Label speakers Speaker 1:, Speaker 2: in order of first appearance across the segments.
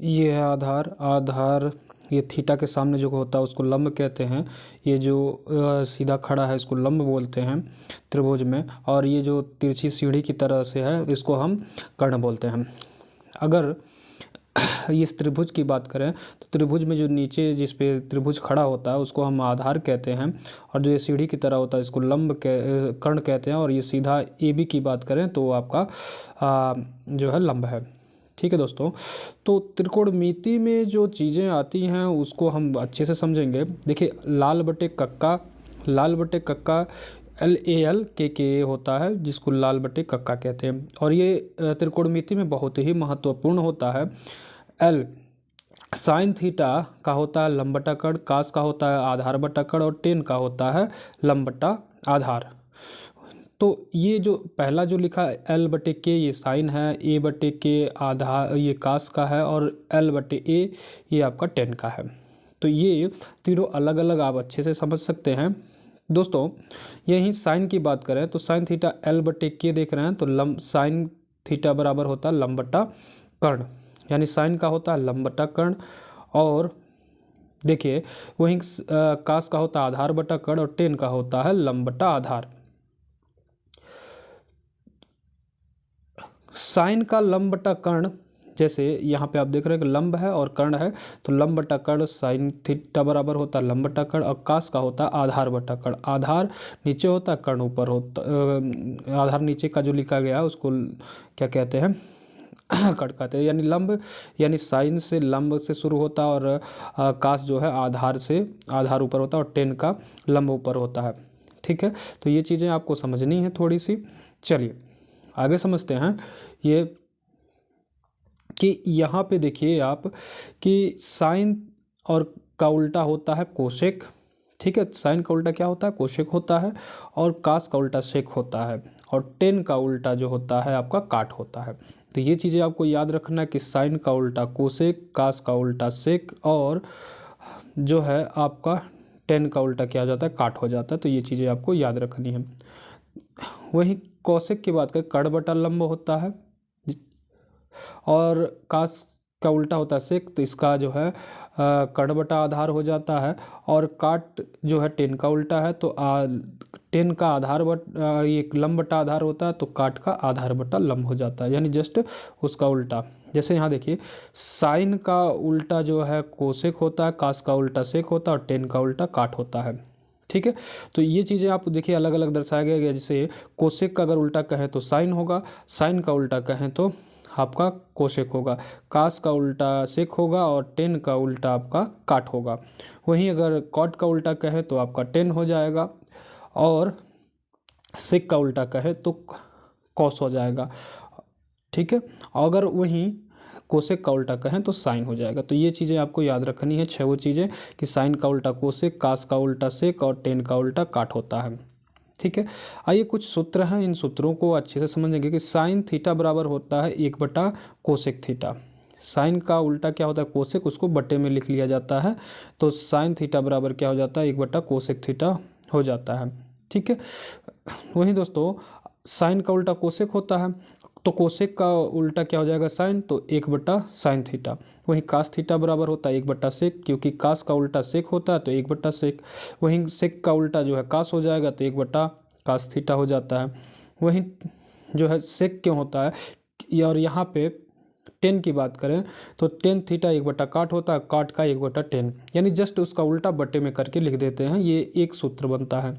Speaker 1: ये है आधार। आधार ये थीटा के सामने जो होता है उसको लंब कहते हैं। ये जो सीधा खड़ा है इसको लंब बोलते हैं त्रिभुज में। और ये जो तिरछी सीढ़ी की तरह से है इसको हम कर्ण बोलते हैं। अगर इस त्रिभुज की बात करें तो त्रिभुज में जो नीचे जिस पे त्रिभुज खड़ा होता है उसको हम आधार कहते हैं। और जो ये सीढ़ी की तरह होता है इसको कर्ण कहते हैं। और ये सीधा AB की बात करें तो आपका जो है लंब है। ठीक है दोस्तों, तो त्रिकोणमिति में जो चीज़ें आती हैं उसको हम अच्छे से समझेंगे। देखिए लाल बटे कक्का LALKKA होता है जिसको लाल बटे कक्का कहते हैं। और ये त्रिकोणमिति में बहुत ही महत्वपूर्ण होता है। L साइन थीटा का होता है लंब बटा कर्ण, कास का होता है आधार बटा कर्ण और टेन का होता है लंब बटा आधार। तो ये जो पहला जो लिखा है L बटे के ये साइन है, A बटे के आधार ये कास का है और L बटे A ये आपका टेन का है। तो ये तीनों अलग अलग आप अच्छे से समझ सकते हैं। दोस्तों यहीं साइन की बात करें तो साइन थीटा L बटे के देख रहे हैं तो लंब साइन थीटा बराबर होता है लंब बटा कर्ण, यानी साइन का होता है लंब बटा कर्ण। और देखिए वहीं कास का होता है आधार बटा कर्ण और टेन का होता है लंब बटा आधार। साइन का लंब बटा कर्ण, जैसे यहाँ पे आप देख रहे हैं कि लंब है और कर्ण है तो लंब बटा कर्ण साइन थीटा बराबर होता है लंब बटा कर्ण। और कास का होता है आधार बटा कर्ण, आधार नीचे होता है कर्ण ऊपर होता, आधार नीचे का जो लिखा गया है उसको क्या कहते हैं कर्ण कहते हैं। यानी लंब यानी साइन से लंब से शुरू होता है और कास जो है आधार ऊपर होता है और टेन का लंब ऊपर होता है। ठीक है, तो ये चीज़ें आपको समझनी है थोड़ी सी। चलिए आगे समझते हैं ये कि यहाँ पे देखिए आप कि साइन और का उल्टा होता है कोसेक। ठीक है, साइन का उल्टा क्या होता है कोसेक होता है और कास का उल्टा सेक होता है और टेन का उल्टा जो होता है आपका काट होता है। तो ये चीज़ें आपको याद रखना है कि साइन का उल्टा कोसेक, कास का उल्टा सेक और जो है आपका टेन का उल्टा क्या हो जाता है काट हो जाता है। तो ये चीज़ें आपको याद रखनी है। वहीं कोसेक की बात करें कर्ण बटा लंब होता है और कास का उल्टा होता है सेक, तो इसका जो है कर्ण बटा आधार हो जाता है। और काट जो है टेन का उल्टा है तो टेन का आधार ये लंब बटा आधार होता है तो काट का आधार बटा लंब हो जाता है, यानी जस्ट उसका उल्टा। जैसे यहाँ देखिए साइन का उल्टा जो है कोसेक होता है, कास का उल्टा सेक होता है और टेन का उल्टा काट होता है। ठीक है, तो ये चीज़ें आप देखिए अलग अलग दर्शाया गया। जैसे कोसेक का अगर उल्टा कहें तो साइन होगा, साइन का उल्टा कहें तो आपका कोसेक होगा, कास का उल्टा सेक होगा और टेन का उल्टा आपका काट होगा। वहीं अगर कॉट का उल्टा कहे तो आपका टेन हो जाएगा और सेक का उल्टा कहे तो कॉस हो जाएगा। ठीक है, अगर वहीं कोसेक का उल्टा कहें तो साइन हो जाएगा। तो ये चीज़ें आपको याद रखनी है, छह वो चीज़ें कि साइन का उल्टा कोसेक, कास का उल्टा सेक और टेन का उल्टा काट होता है। ठीक है, आइए कुछ सूत्र हैं, इन सूत्रों को अच्छे से समझेंगे कि साइन थीटा बराबर होता है 1 बटा कोसेक थीटा। साइन का उल्टा क्या होता है कोसेक, उसको बटे में लिख लिया जाता है तो साइन थीटा बराबर क्या हो जाता है 1 बटा कोसेक थीटा हो जाता है। ठीक है, वहीं दोस्तों साइन का उल्टा कोसेक होता है तो कोसेक का उल्टा क्या हो जाएगा साइन, तो 1 बटा साइन थीटा। वहीं कास थीटा बराबर होता है 1 बटा सेक, क्योंकि कास का उल्टा सेक होता है तो 1 बटा सेक। वहीं सेक का उल्टा जो है कास हो जाएगा तो 1 बटा कास थीटा हो जाता है। वहीं जो है सेक क्यों होता है, और यहाँ पे टेन की बात करें तो टेन थीटा 1 बटा काट होता है, काट का 1 बटा टेन, यानी जस्ट उसका उल्टा बटे में करके लिख देते हैं, ये एक सूत्र बनता है।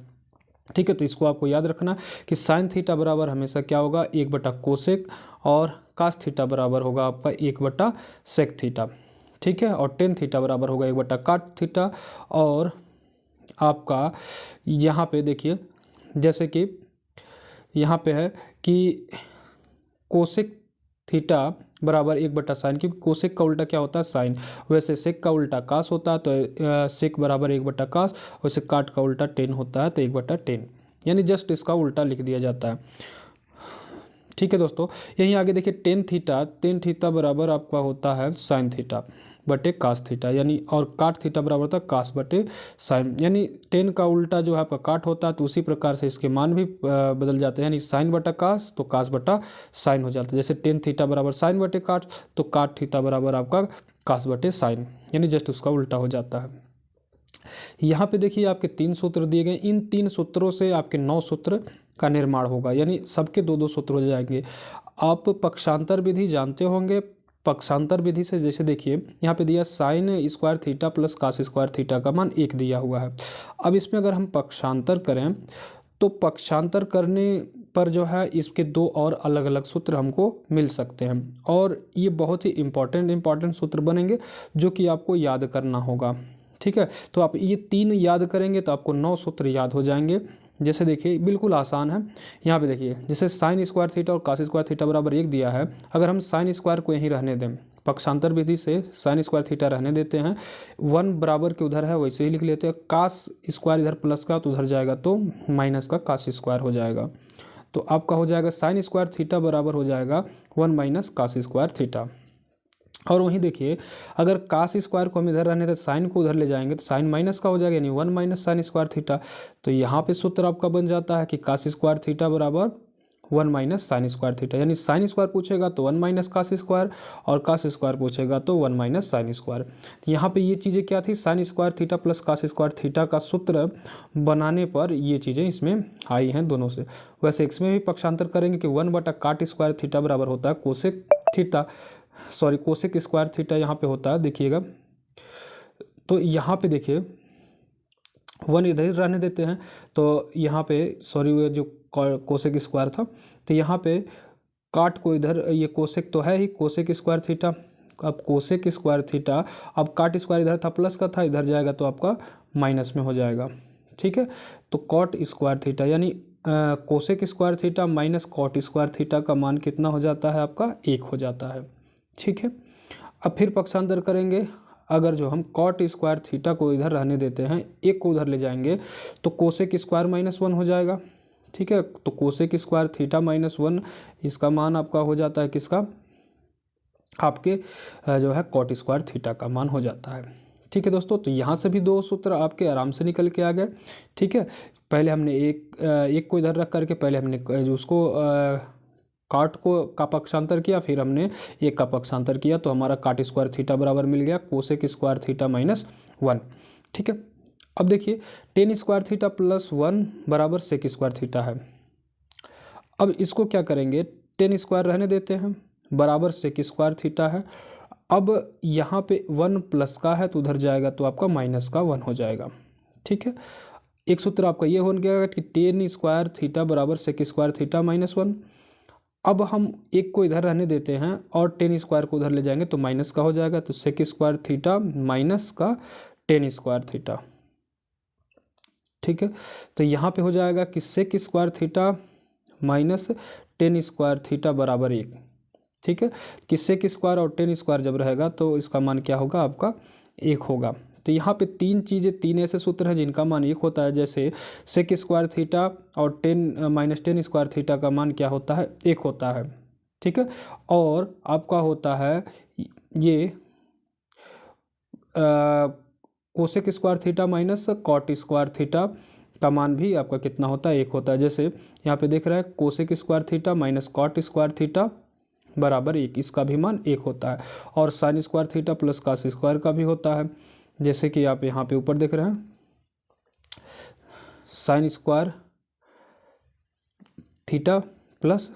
Speaker 1: ठीक है, तो इसको आपको याद रखना कि साइन थीटा बराबर हमेशा क्या होगा 1 बटा कोसेक और कास थीटा बराबर होगा आपका 1 बटा सेक थीटा। ठीक है, और टेन थीटा बराबर होगा 1 बटा काट थीटा। और आपका यहाँ पे देखिए जैसे कि यहाँ पे है कि कोसेक थीटा बराबर 1 बटा साइन, क्योंकि कोसेक का उल्टा क्या होता है साइन, वैसे सेक का उल्टा कास होता है तो सेक बराबर 1 बटा कास, वैसे काट का उल्टा टेन होता है तो 1 बटा टेन, यानी जस्ट इसका उल्टा लिख दिया जाता है। ठीक है दोस्तों, यहीं आगे देखिए टेन थीटा बराबर आपका होता है साइन थीटा। बटे कास थीटा, यानी और काट थीटा बराबर होता है कास बटे साइन, यानी टेन का उल्टा जो है आपका काट होता है, तो उसी प्रकार से इसके मान भी बदल जाते हैं, यानी साइन बटा कास तो कास बटा साइन हो जाता है। जैसे टेन थीटा बराबर साइन बटे काट, तो काट थीटा बराबर आपका कास बटे साइन, यानी जस्ट उसका उल्टा हो जाता है। यहाँ पे देखिए आपके 3 सूत्र दिए गए, इन 3 सूत्रों से आपके 9 सूत्र का निर्माण होगा, यानी सबके 2-2 सूत्र हो जाएंगे। आप पक्षांतर विधि जानते होंगे, पक्षांतर विधि से जैसे देखिए यहाँ पे दिया sine square theta plus cos square theta का मान 1 दिया हुआ है। अब इसमें अगर हम पक्षांतर करें तो पक्षांतर करने पर जो है इसके 2 और अलग अलग सूत्र हमको मिल सकते हैं, और ये बहुत ही इम्पॉर्टेंट सूत्र बनेंगे जो कि आपको याद करना होगा। ठीक है, तो आप ये 3 याद करेंगे तो आपको 9 सूत्र याद हो जाएंगे। जैसे देखिए बिल्कुल आसान है, यहाँ पे देखिए जैसे साइन स्क्वायर थीटा और कास स्क्वायर थीटा बराबर 1 दिया है, अगर हम साइन स्क्वायर को यहीं रहने दें, पक्षांतर विधि से साइन स्क्वायर थीटा रहने देते हैं, 1 बराबर के उधर है वैसे ही लिख लेते हैं, कास स्क्वायर इधर प्लस का तो उधर जाएगा तो माइनस का कास स्क्वायर हो जाएगा, तो आपका हो जाएगा साइन स्क्वायर थीटा बराबर हो जाएगा 1 माइनस कास स्क्वायर थीटा। और वहीं देखिए अगर कास स्क्वायर को हम इधर रहने दें, साइन को उधर ले जाएंगे तो साइन माइनस का हो जाएगा, यानी 1 माइनस साइन स्क्वायर थीटा। तो यहाँ पे सूत्र आपका बन जाता है कि कास स्क्वायर थीटा बराबर 1 माइनस साइन स्क्वायर थीटा, यानी साइन स्क्वायर पूछेगा तो 1 माइनस कास स्क्वायर, और कास स्क्वायर पूछेगा तो 1 माइनस साइन स्क्वायर। तो यहाँ पे ये चीज़ें क्या थी, sine square theta plus cos square theta का सूत्र बनाने पर ये चीज़ें इसमें आई हैं दोनों से। वैसे इसमें भी पक्षांतर करेंगे कि 1 बटा काट स्क्वायर थीटा बराबर होता है cosec theta, sorry cosec square theta यहाँ पे होता है, देखिएगा तो यहाँ पे देखिए 1 इधर रहने देते हैं, तो यहाँ पे सॉरी वो जो कोसेक स्क्वायर था, तो यहाँ पे काट को इधर, ये कोसेक तो है ही कोसेक स्क्वायर थीटा, अब कोसेक स्क्वायर थीटा, अब काट स्क्वायर इधर था प्लस का था, इधर जाएगा तो आपका माइनस में हो जाएगा। ठीक है, तो कॉट स्क्वायर थीटा यानी cosec square theta minus cot square theta का मान कितना हो जाता है आपका 1 हो जाता है। ठीक है, अब फिर पक्षांतर करेंगे, अगर जो हम कॉट स्क्वायर थीटा को इधर रहने देते हैं, 1 को उधर ले जाएंगे तो कोसेक स्क्वायर माइनस 1 हो जाएगा। ठीक है, तो कोसेक स्क्वायर थीटा माइनस 1 इसका मान आपका हो जाता है किसका, आपके जो है कॉट स्क्वायर थीटा का मान हो जाता है। ठीक है दोस्तों, तो यहाँ से भी 2 सूत्र आपके आराम से निकल के आ गए। ठीक है, पहले हमने एक को इधर रख करके पहले हमने जो उसको काट को का पक्षांतर किया, फिर हमने 1 का पक्षांतर किया, तो हमारा काट स्क्वायर थीटा बराबर मिल गया कोसेक स्क्वायर थीटा माइनस 1। ठीक है, अब देखिए टेन स्क्वायर थीटा प्लस 1 बराबर सेक स्क्वायर थीटा है। अब इसको क्या करेंगे, टेन स्क्वायर रहने देते हैं, बराबर सेक स्क्वायर थीटा है। अब यहाँ पे 1 प्लस का है तो उधर जाएगा तो आपका माइनस का 1 हो जाएगा। ठीक है, एक सूत्र आपका ये हो गया कि टेन स्क्वायर थीटा बराबर सेक स्क्वायर थीटा माइनस 1। अब हम 1 को इधर रहने देते हैं और टेन स्क्वायर को उधर ले जाएंगे तो माइनस का हो जाएगा, तो सेक स्क्वायर थीटा माइनस का टेन स्क्वायर थीटा। ठीक है, तो यहाँ पे हो जाएगा कि sec square theta minus tan square theta बराबर 1। ठीक है, कि सेक स्क्वायर और टेन स्क्वायर जब रहेगा तो इसका मान क्या होगा आपका 1 होगा। तो यहाँ पे 3 ऐसे सूत्र हैं जिनका मान 1 होता है, जैसे सेक स्क्वायर थीटा और माइनस टेन स्क्वायर थीटा का मान क्या होता है 1 होता है। ठीक है, और आपका होता है ये cosec square theta minus cot square theta का मान भी आपका कितना होता है 1 होता है। जैसे यहाँ पे देख रहे हैं cosec square theta minus cot square theta बराबर 1, इसका भी मान 1 होता है। और sine square theta plus cos square का भी होता है, जैसे कि आप यहाँ पे ऊपर देख रहे हैं sine square theta plus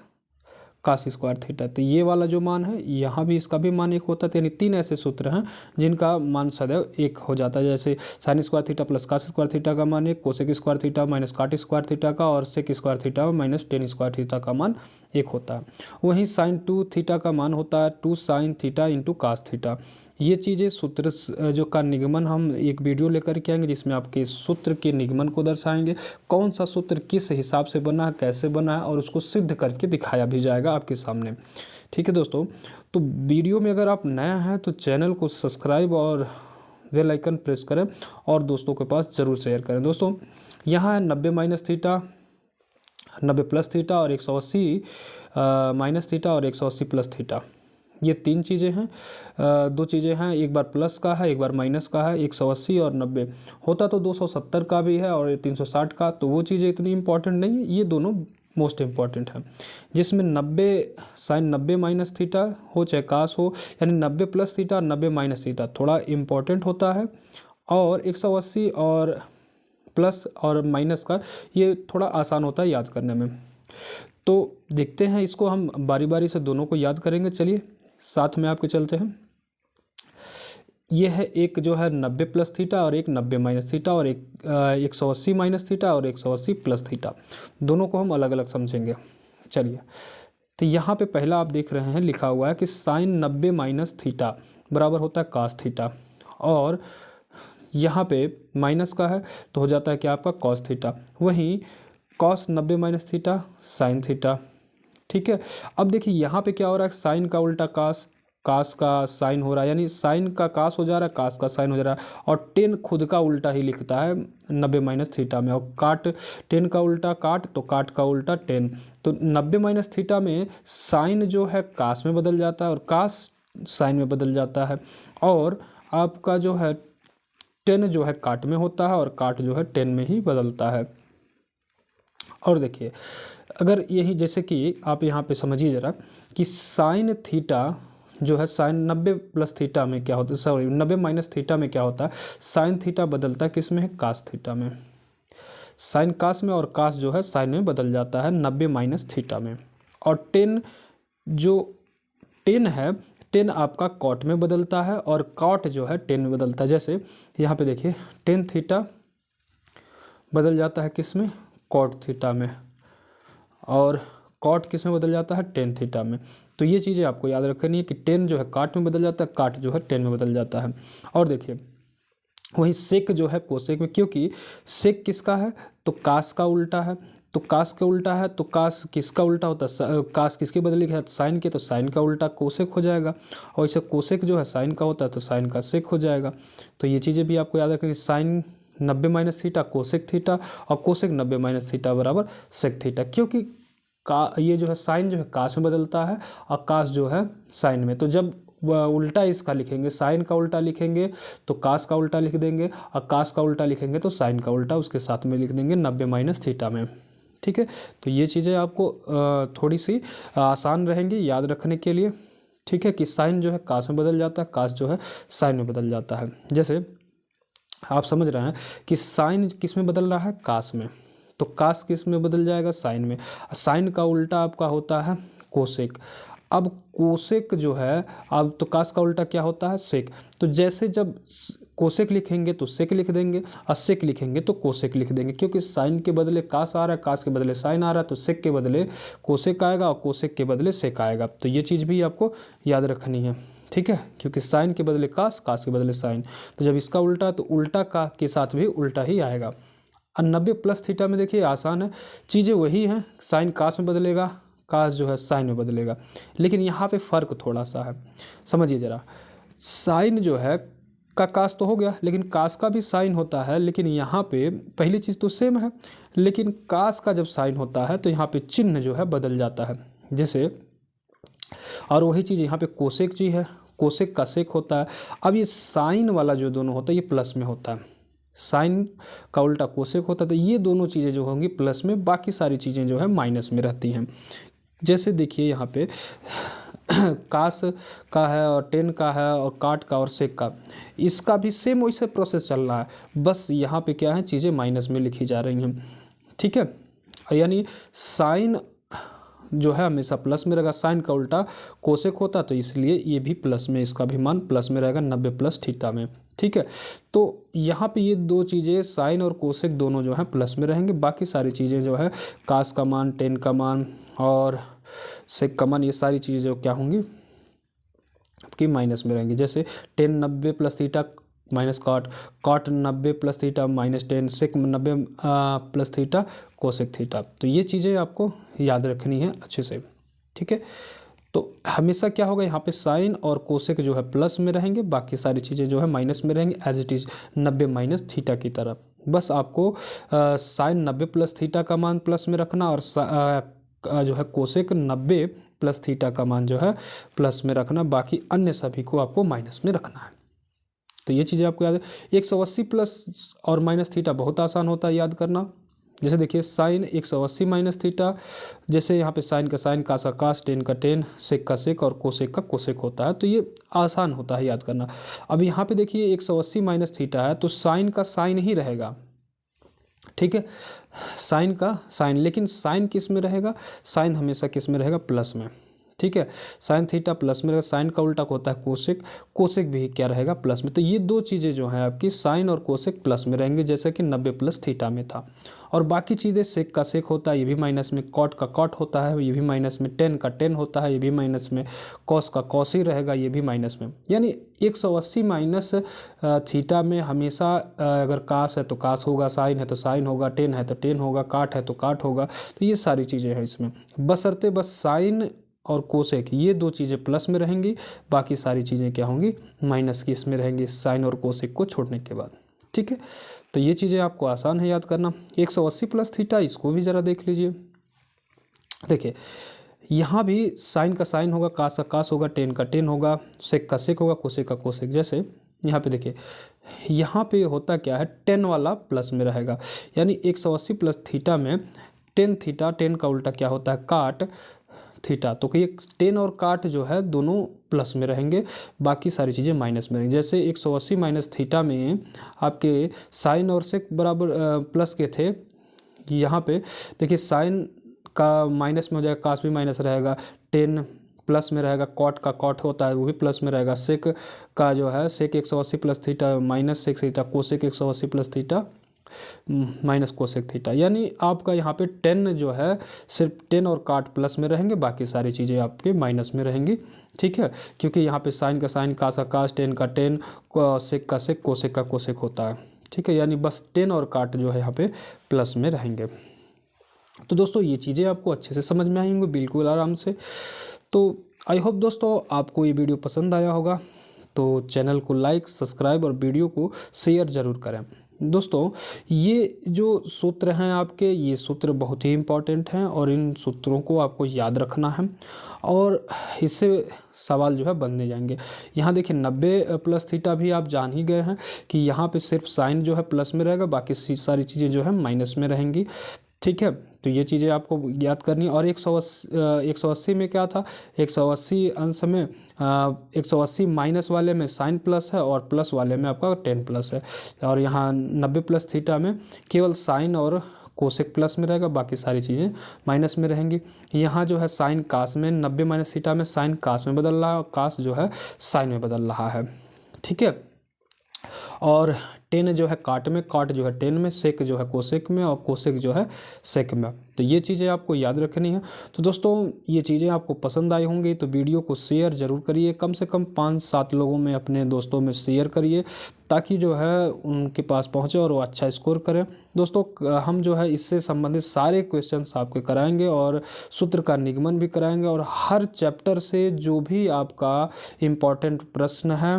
Speaker 1: cos square theta, तो ये वाला जो मान है यहाँ भी इसका भी मान 1 होता है। यानी 3 ऐसे सूत्र हैं जिनका मान सदैव 1 हो जाता है, जैसे sine square theta plus cos square theta का मान 1, cosec square theta minus cot square theta का, और sec square theta minus tan square theta का मान 1 होता है। वहीं साइन 2 थीटा का मान होता है 2 sine theta into cos theta. ये चीज़ें सूत्र जो का निगमन हम एक वीडियो लेकर के आएंगे जिसमें आपके सूत्र के निगमन को दर्शाएंगे, कौन सा सूत्र किस हिसाब से बना है, कैसे बना है, और उसको सिद्ध करके दिखाया भी जाएगा आपके सामने। ठीक है दोस्तों, तो वीडियो में अगर आप नया हैं तो चैनल को सब्सक्राइब और बेल आइकन प्रेस करें और दोस्तों के पास ज़रूर शेयर करें। दोस्तों यहाँ है 90 माइनस थीटा, 90 प्लस थीटा और 180 माइनस थीटा और 180 प्लस थीटा। ये तीन चीज़ें हैं, दो चीज़ें हैं, एक बार प्लस का है, एक बार माइनस का है। 180 और 90 होता तो 270 का भी है और 360 का, तो वो चीज़ें इतनी इंपॉर्टेंट नहीं है, ये दोनों मोस्ट इम्पॉर्टेंट है। जिसमें 90 साइन 90 माइनस थीटा हो चाहे कास हो, यानी 90 प्लस थीटा और 90 माइनस थीटा थोड़ा इम्पॉर्टेंट होता है, और 180 और प्लस और माइनस का ये थोड़ा आसान होता है याद करने में। तो देखते हैं इसको हम बारी बारी से दोनों को याद करेंगे। चलिए साथ में आपके चलते हैं। ये है एक जो है 90 प्लस थीटा और एक 90 माइनस थीटा, और एक 180 माइनस थीटा और 180 प्लस थीटा। दोनों को हम अलग अलग समझेंगे। चलिए, तो यहाँ पे पहला आप देख रहे हैं लिखा हुआ है कि साइन 90 माइनस थीटा बराबर होता है कास थीटा, और यहाँ पे माइनस का है तो हो जाता है कि आपका कॉस थीटा। वहीं cos 90 minus theta sine theta. ठीक है, अब देखिए यहाँ पे क्या हो रहा है, साइन का उल्टा कास, कास का साइन हो रहा है, यानी साइन का कास हो जा रहा है, कास का साइन हो जा रहा है, और टेन खुद का उल्टा ही लिखता है 90 माइनस थीटा में, और काट टेन का उल्टा काट, तो काट का उल्टा टेन। तो 90 माइनस थीटा में साइन जो है कास में बदल जाता है और कास साइन में बदल जाता है, और आपका जो है टेन जो है काट में होता है और काट जो है टेन में ही बदलता है। और देखिए, अगर यही जैसे कि आप यहाँ पे समझिए ज़रा कि साइन थीटा जो है साइन 90 प्लस थीटा में क्या होता है, सॉरी 90 माइनस थीटा में क्या होता है, साइन थीटा बदलता है किस में है, कास थीटा में। साइन कास में, और कास जो है साइन में बदल जाता है 90 माइनस थीटा में। और टेन जो टेन है, टेन आपका कॉट में बदलता है और कॉट जो है टेन में बदलता है। जैसे यहाँ पे देखिए टेन थीटा बदल जाता है किस में, कॉट थीटा में, और कॉट किस में बदल जाता है, टेन थीटा में। तो ये चीज़ें आपको याद रखनी है कि टेन जो है काट में बदल जाता है, काट जो है टेन में बदल जाता है। और देखिए वहीं सेक जो है कोसेक में, क्योंकि सेक किसका है, तो कास का उल्टा है, तो कास का उल्टा है, तो कास किसका उल्टा होता है, कास किसके बदले है, साइन के, तो साइन का उल्टा कोसेक हो जाएगा, और इसे कोसेक जो है साइन का होता है तो साइन का सेक हो जाएगा। तो ये चीज़ें भी आपको याद रखनी, sine 90 minus theta cosec theta, और कोसेक 90 माइनस थीटा बराबर सेक थीटा, क्योंकि का ये जो है साइन जो है कास में बदलता है और कास जो है साइन में। तो जब उल्टा इसका लिखेंगे, साइन का उल्टा लिखेंगे तो कास का उल्टा लिख देंगे, और कास का उल्टा लिखेंगे तो साइन का उल्टा उसके साथ में लिख देंगे 90 माइनस थीटा में। ठीक है, तो ये चीज़ें आपको थोड़ी सी आसान रहेंगी याद रखने के लिए। ठीक है, कि साइन जो है कास में बदल जाता है, कास जो है साइन में बदल जाता है। जैसे आप समझ रहे हैं कि साइन किस में बदल रहा है, कास में, तो कास किस में बदल जाएगा, साइन में। साइन का उल्टा आपका होता है कोसेक। अब कोसेक जो है, अब तो कास का उल्टा क्या होता है, सेक। तो जैसे जब कोसेक लिखेंगे तो सेक लिख देंगे, और सेक लिखेंगे तो कोसेक लिख देंगे, क्योंकि साइन के बदले कास आ रहा है, कास के बदले साइन आ रहा है, तो सेक के बदले कोसेक आएगा और कोसेक के बदले सेक आएगा। तो ये चीज़ भी आपको याद रखनी है। ठीक है, क्योंकि साइन के बदले कास, कास के बदले साइन, तो जब इसका उल्टा तो उल्टा का के साथ भी उल्टा ही आएगा। और 90 प्लस थीटा में देखिए आसान है, चीज़ें वही हैं, साइन कास में बदलेगा, कास जो है साइन में बदलेगा, लेकिन यहाँ पे फ़र्क थोड़ा सा है, समझिए ज़रा। साइन जो है का कास तो हो गया, लेकिन कास का भी साइन होता है, लेकिन यहाँ पे पहली चीज़ तो सेम है, लेकिन कास का जब साइन होता है तो यहाँ पे चिन्ह जो है बदल जाता है। जैसे और वही चीज़ यहाँ पे कोसेक जी है, कोसेक का सेक होता है। अब ये साइन वाला जो दोनों होता है ये प्लस में होता है, साइन का उल्टा कोसेक होता है, तो ये दोनों चीज़ें जो होंगी प्लस में, बाकी सारी चीज़ें जो है माइनस में रहती हैं। जैसे देखिए यहाँ पे कास का है और टेन का है और काट का और सेक का, इसका भी सेम वैसे प्रोसेस चल रहा है, बस यहाँ पे क्या है, चीज़ें माइनस में लिखी जा रही हैं। ठीक है, यानी साइन जो है हमेशा प्लस में रहेगा, साइन का उल्टा कोसेक होता, तो इसलिए ये भी प्लस में, इसका भी मान प्लस में रहेगा 90 प्लस थीटा में। ठीक है, तो यहाँ पे ये दो चीज़ें साइन और कोसेक दोनों जो हैं प्लस में रहेंगे, बाकी सारी चीज़ें जो है कास का मान, टेन का मान और सेक का मान, ये सारी चीज़ें जो क्या होंगी आपकी माइनस में रहेंगी। जैसे tan 90 plus theta minus cot, cot 90 plus theta minus tan, sec 90 plus theta cosec theta. तो ये चीज़ें आपको याद रखनी है अच्छे से। ठीक है, तो हमेशा क्या होगा, यहाँ पे साइन और कोसेक जो है प्लस में रहेंगे, बाकी सारी चीज़ें जो है माइनस में रहेंगी, as it is 90 minus theta की तरफ। बस आपको साइन 90 प्लस थीटा का मान प्लस में रखना और का जो है कोसेक 90 प्लस थीटा का मान जो है प्लस में रखना, बाकी अन्य सभी को आपको माइनस में रखना है। तो ये चीज़ें आपको याद है। 180 प्लस और माइनस थीटा बहुत आसान होता है याद करना। जैसे देखिए साइन 180 माइनस थीटा, जैसे यहाँ पे साइन का साइन, कास का कास, टेन का टेन, सेक का सेक और कोसेक का कोसेक होता है, तो ये आसान होता है याद करना। अब यहाँ पे देखिए 180 माइनस थीटा है तो साइन का साइन ही रहेगा, ठीक है, साइन का साइन, लेकिन साइन किस में रहेगा, साइन हमेशा किस में रहेगा, प्लस में, ठीक है। साइन थीटा प्लस में रहेगा, साइन का उल्टा होता है कोसेक, कोसेक भी क्या रहेगा, प्लस में। तो ये दो चीज़ें जो हैं आपकी साइन और कोसेक प्लस में रहेंगे, जैसे कि 90 प्लस थीटा में था। और बाकी चीज़ें सेक का सेक होता है, ये भी माइनस में, कॉट का कॉट होता है, ये भी माइनस में, टेन का टेन होता है, ये भी माइनस में, कॉस का कॉस ही रहेगा, ये भी माइनस में। यानी 180 माइनस थीटा में हमेशा अगर कास है तो कास होगा, साइन है तो साइन होगा, टेन है तो टेन होगा, काट है तो काट होगा। तो ये सारी चीज़ें हैं इसमें, बशर्ते बस साइन और कोसेक ये दो चीज़ें प्लस में रहेंगी, बाकी सारी चीज़ें क्या होंगी, माइनस की इसमें रहेंगी, साइन और कोसेक को छोड़ने के बाद, ठीक है। तो ये चीज़ें आपको आसान है याद करना। 180 प्लस थीटा, इसको भी ज़रा देख लीजिए। देखिए यहाँ भी साइन का साइन होगा, कास का कास होगा, टेन का टेन होगा, सेक का सेक होगा, कोसेक का कोसेक। जैसे यहाँ पे देखिए, यहाँ पे होता क्या है, टेन वाला प्लस में रहेगा, यानी 180 प्लस थीटा में टेन थीटा, टेन का उल्टा क्या होता है, काट थीटा। तो ये टेन और काट जो है दोनों प्लस में रहेंगे, बाकी सारी चीज़ें माइनस में रहेंगी। जैसे 180 माइनस थीटा में आपके साइन और सेक बराबर प्लस के थे, यहाँ पे देखिए साइन का माइनस में हो जाएगा, कास भी माइनस रहेगा, टेन प्लस में रहेगा, कॉट का कॉट होता है वो भी प्लस में रहेगा, सेक का जो है sec 180 plus theta minus sec theta, cosec 180 plus theta minus cosec theta. यानी आपका यहाँ पे 10 जो है सिर्फ 10 और काट प्लस में रहेंगे, बाकी सारी चीज़ें आपके माइनस में रहेंगी, ठीक है। क्योंकि यहाँ पे साइन का साइन, कास का कास, टेन का टेन, सेक का सेक, कोसेक का कोसेक होता है, ठीक है। यानी बस 10 और काट जो है यहाँ पे प्लस में रहेंगे। तो दोस्तों ये चीज़ें आपको अच्छे से समझ में आई होंगी, बिल्कुल आराम से। तो आई होप दोस्तों आपको ये वीडियो पसंद आया होगा, तो चैनल को लाइक, सब्सक्राइब और वीडियो को शेयर ज़रूर करें। दोस्तों ये जो सूत्र हैं आपके, ये सूत्र बहुत ही इम्पॉर्टेंट हैं और इन सूत्रों को आपको याद रखना है और इससे सवाल जो है बनने जाएंगे। यहाँ देखिए 90 प्लस थीटा भी आप जान ही गए हैं कि यहाँ पे सिर्फ साइन जो है प्लस में रहेगा, बाकी सारी चीज़ें जो है माइनस में रहेंगी, ठीक है। तो ये चीज़ें आपको याद करनी है। और 180 में क्या था, 180 अंश में 180 माइनस वाले में साइन प्लस है और प्लस वाले में आपका 10 प्लस है। और यहाँ 90 प्लस थीटा में केवल साइन और कोसेक प्लस में रहेगा, बाकी सारी चीज़ें माइनस में रहेंगी। यहाँ जो है साइन कास में, 90 माइनस थीटा में साइन कास में बदल रहा है और कास जो है साइन में बदल रहा है, ठीक है। और 10 जो है काट में, काट जो है 10 में, सेक जो है कोसेक में और कोसेक जो है सेक में। तो ये चीज़ें आपको याद रखनी है। तो दोस्तों ये चीज़ें आपको पसंद आई होंगी तो वीडियो को शेयर ज़रूर करिए, कम से कम 5-7 लोगों में, अपने दोस्तों में शेयर करिए ताकि जो है उनके पास पहुँचे और वो अच्छा स्कोर करें। दोस्तों हम जो है इससे संबंधित सारे क्वेश्चंस आपके कराएंगे और सूत्र का निगमन भी कराएंगे और हर चैप्टर से जो भी आपका इम्पॉर्टेंट प्रश्न है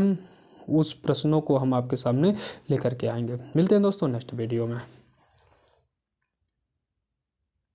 Speaker 1: उस प्रश्नों को हम आपके सामने लेकर के आएंगे। मिलते हैं दोस्तों नेक्स्ट वीडियो में।